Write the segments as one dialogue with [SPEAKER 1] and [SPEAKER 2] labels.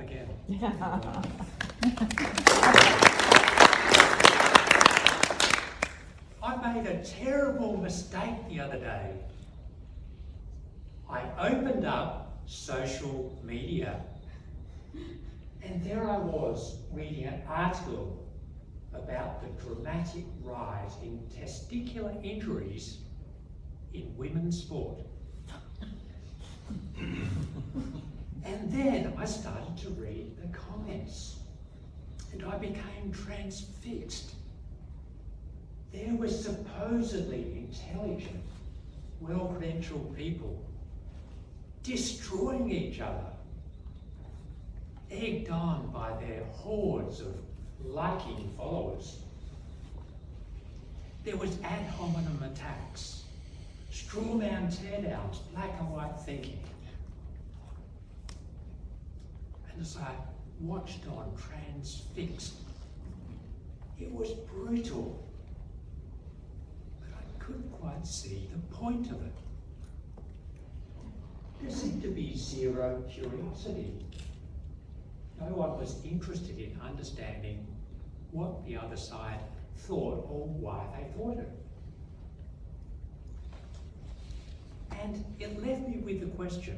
[SPEAKER 1] again. I made a terrible mistake the other day. I opened up social media and there I was reading an article about the dramatic rise in testicular injuries in women's sport. And then I started to read the comments and I became transfixed. There were supposedly intelligent, well-credentialed people destroying each other, egged on by their hordes of liking followers. There was ad hominem attacks, straw man teardowns, black and white thinking. And as I watched on, transfixed, it was brutal, but I couldn't quite see the point of it. There seemed to be zero curiosity. No one was interested in understanding what the other side thought or why they thought it. And it left me with the question,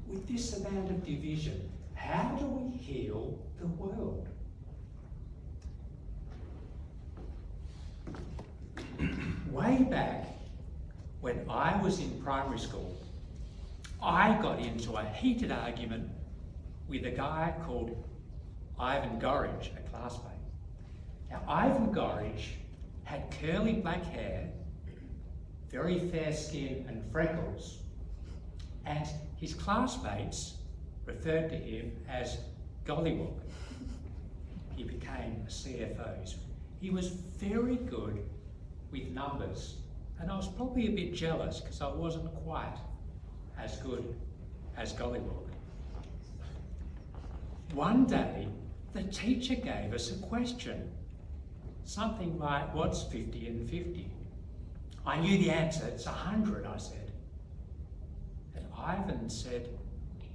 [SPEAKER 1] with this amount of division, how do we heal the world? Way back when I was in primary school, I got into a heated argument with a guy called Ivan Gorridge, a classmate. Now, Ivan Gorridge had curly black hair, very fair skin and freckles, and his classmates referred to him as Gollywog. He became a CFO. He was very good with numbers, and I was probably a bit jealous because I wasn't quite as good as Gollywog. One day, the teacher gave us a question, something like, what's 50 and 50? I knew the answer, it's 100, I said. And Ivan said,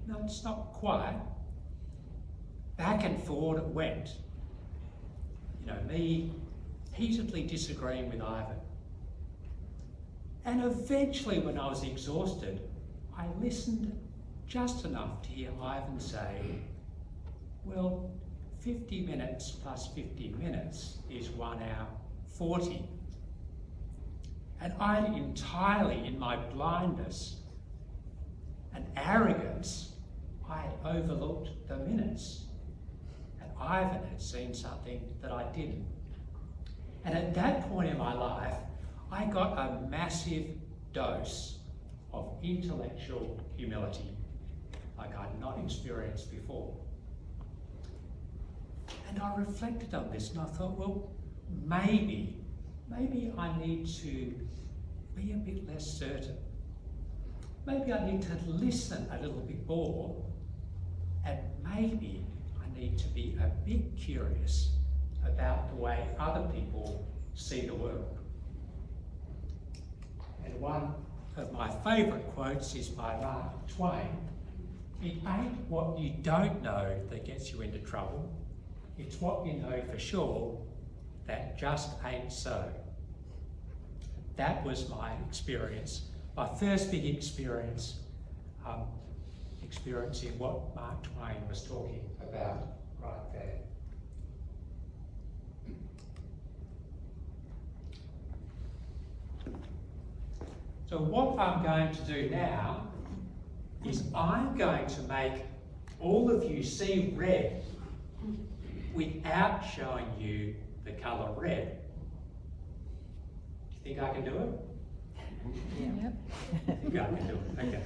[SPEAKER 1] no, it's not quite. Back and forward it went. You know, me heatedly disagreeing with Ivan. And eventually, when I was exhausted, I listened just enough to hear Ivan say, well, 50 minutes plus 50 minutes is 1 hour 40. And I entirely, in my blindness and arrogance, I had overlooked the minutes. And Ivan had seen something that I didn't. And at that point in my life, I got a massive dose of intellectual humility like I'd not experienced before. And I reflected on this and I thought, well, maybe I need to be a bit less certain. Maybe I need to listen a little bit more, and maybe I need to be a bit curious about the way other people see the world. And one of my favourite quotes is by Mark Twain. It ain't what you don't know that gets you into trouble. It's what you know for sure that just ain't so. That was my experience, my first big experience, experiencing what Mark Twain was talking about right there. So what I'm going to do now is I'm going to make all of you see red without showing you the colour red. Do you think I can do it?
[SPEAKER 2] Yeah.
[SPEAKER 1] I think I can do it, okay.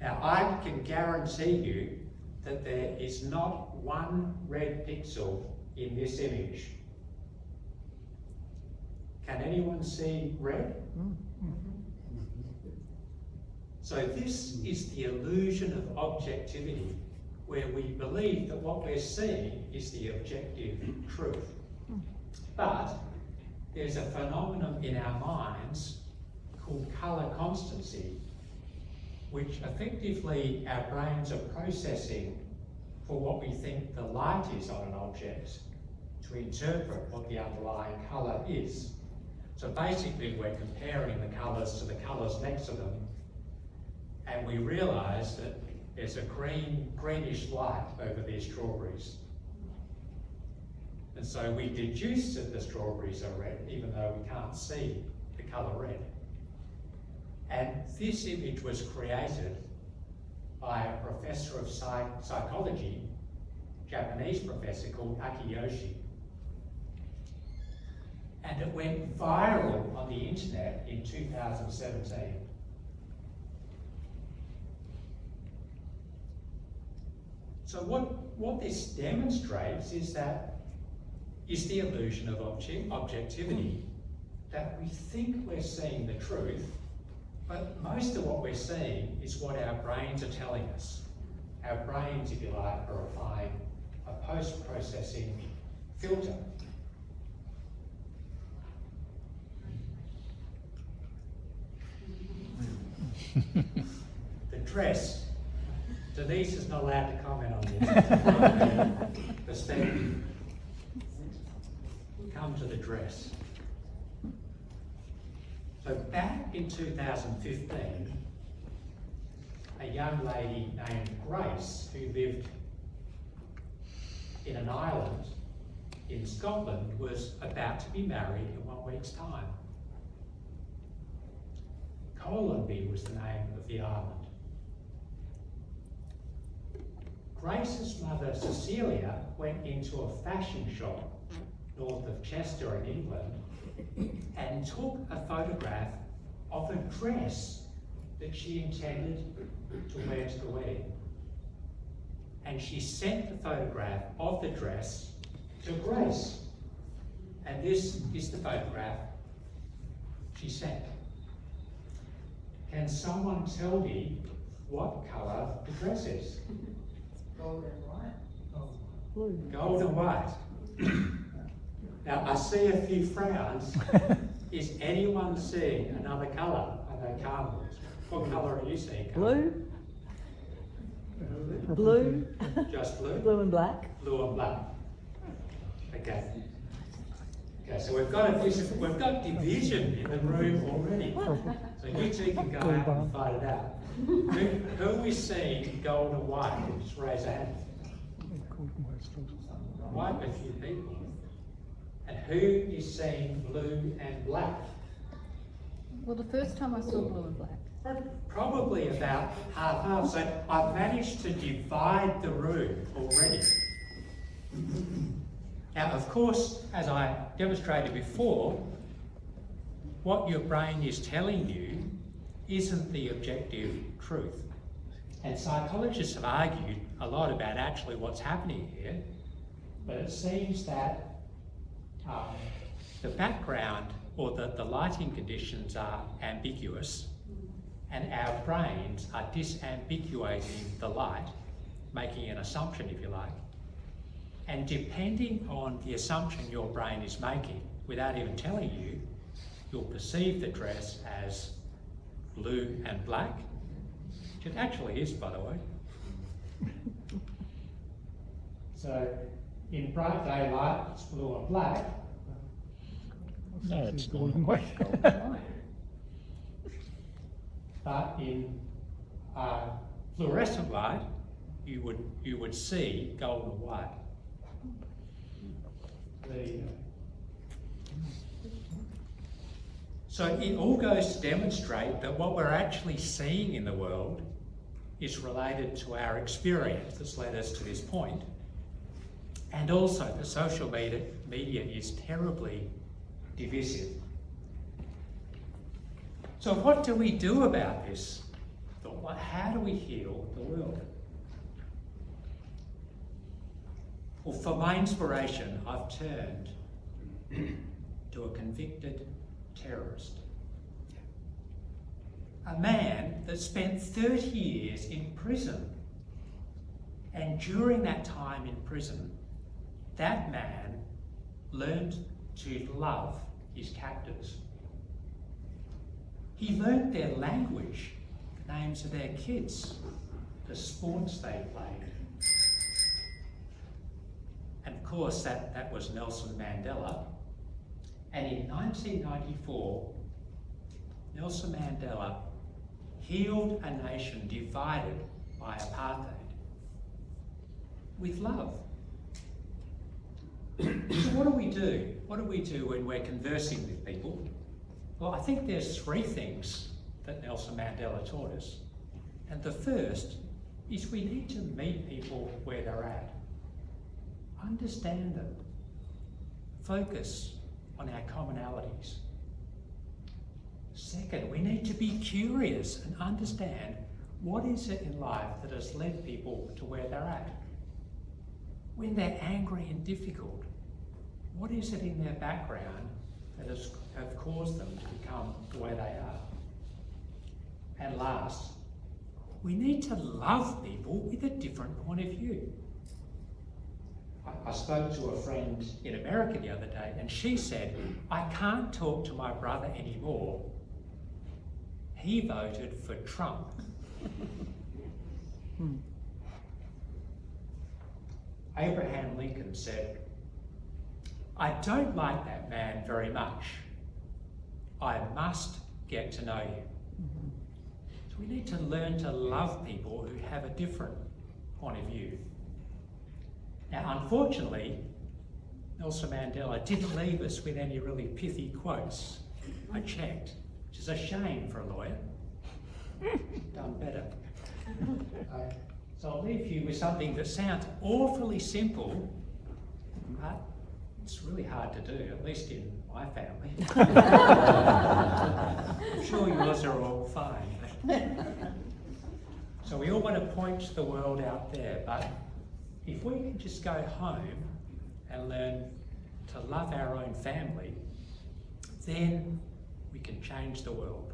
[SPEAKER 1] Now I can guarantee you that there is not one red pixel in this image. Can anyone see red? So this is the illusion of objectivity, where we believe that what we're seeing is the objective truth. But there's a phenomenon in our minds called colour constancy, which effectively our brains are processing for what we think the light is on an object to interpret what the underlying colour is. So basically we're comparing the colours to the colours next to them, and we realise that there's a greenish light over these strawberries. And so we deduce that the strawberries are red, even though we can't see the colour red. And this image was created by a professor of psychology, Japanese professor called Akiyoshi. And it went viral on the internet in 2017. So what this demonstrates is the illusion of objectivity, that we think we're seeing the truth, but most of what we're seeing is what our brains are telling us. Our brains, if you like, are applying a post-processing filter. The dress. Denise is not allowed to comment on this. Perspective. Come to the dress. So back in 2015, a young lady named Grace, who lived in an island in Scotland, was about to be married in 1 week's time. Columby was the name of the island. Grace's mother, Cecilia, went into a fashion shop north of Chester in England and took a photograph of a dress that she intended to wear to the wedding. And she sent the photograph of the dress to Grace. And this is the photograph she sent. Can someone tell me what colour the dress is?
[SPEAKER 2] Gold and white.
[SPEAKER 3] Blue.
[SPEAKER 1] Gold and white. Now, I see a few frowns. Is anyone seeing another colour? I know Carmen. What colour are you seeing, Carmen?
[SPEAKER 3] Blue. Blue.
[SPEAKER 1] Just blue?
[SPEAKER 3] Blue and black.
[SPEAKER 1] Blue and black. Okay. Okay, so we've got division in the room already. So you two can go out and fight it out. Who is seeing gold and white? Just raise a hand. Quite a few people. And who is seeing blue and black?
[SPEAKER 4] Well, the first time I saw blue and black.
[SPEAKER 1] Probably about half. So I've managed to divide the room already. Now, of course, as I demonstrated before, what your brain is telling you isn't the objective truth. And psychologists have argued a lot about actually what's happening here, but it seems that the background or the lighting conditions are ambiguous, and our brains are disambiguating the light, making an assumption, if you like. And depending on the assumption your brain is making, without even telling you, you'll perceive the dress as blue and black, which it actually is, by the way. So in bright daylight, it's blue and black.
[SPEAKER 5] No, it's gold and white.
[SPEAKER 1] But in fluorescent light, you would see gold and white. So it all goes to demonstrate that what we're actually seeing in the world is related to our experience that's led us to this point. And also the social media is terribly divisive. So what do we do about this? How do we heal the world? Well, for my inspiration, I've turned to a convicted terrorist. A man that spent 30 years in prison. And during that time in prison, that man learned to love his captors. He learnt their language, the names of their kids, the sports they played. And of course, that was Nelson Mandela. And in 1994, Nelson Mandela healed a nation divided by apartheid with love. So what do we do? What do we do when we're conversing with people? Well, I think there's three things that Nelson Mandela taught us. And the first is we need to meet people where they're at. Understand them. Focus on our commonalities. Second, we need to be curious and understand what is it in life that has led people to where they're at. When they're angry and difficult, what is it in their background that has caused them to become the way they are? And last, we need to love people with a different point of view. I spoke to a friend in America the other day, and she said, I can't talk to my brother anymore. He voted for Trump. Abraham Lincoln said, I don't like that man very much. I must get to know him. So we need to learn to love people who have a different point of view. Now, unfortunately, Nelson Mandela didn't leave us with any really pithy quotes. I checked, which is a shame for a lawyer. Done better. So I'll leave you with something that sounds awfully simple, but it's really hard to do, at least in my family. I'm sure yours are all fine. So we all want to point to the world out there, but if we can just go home and learn to love our own family, then we can change the world.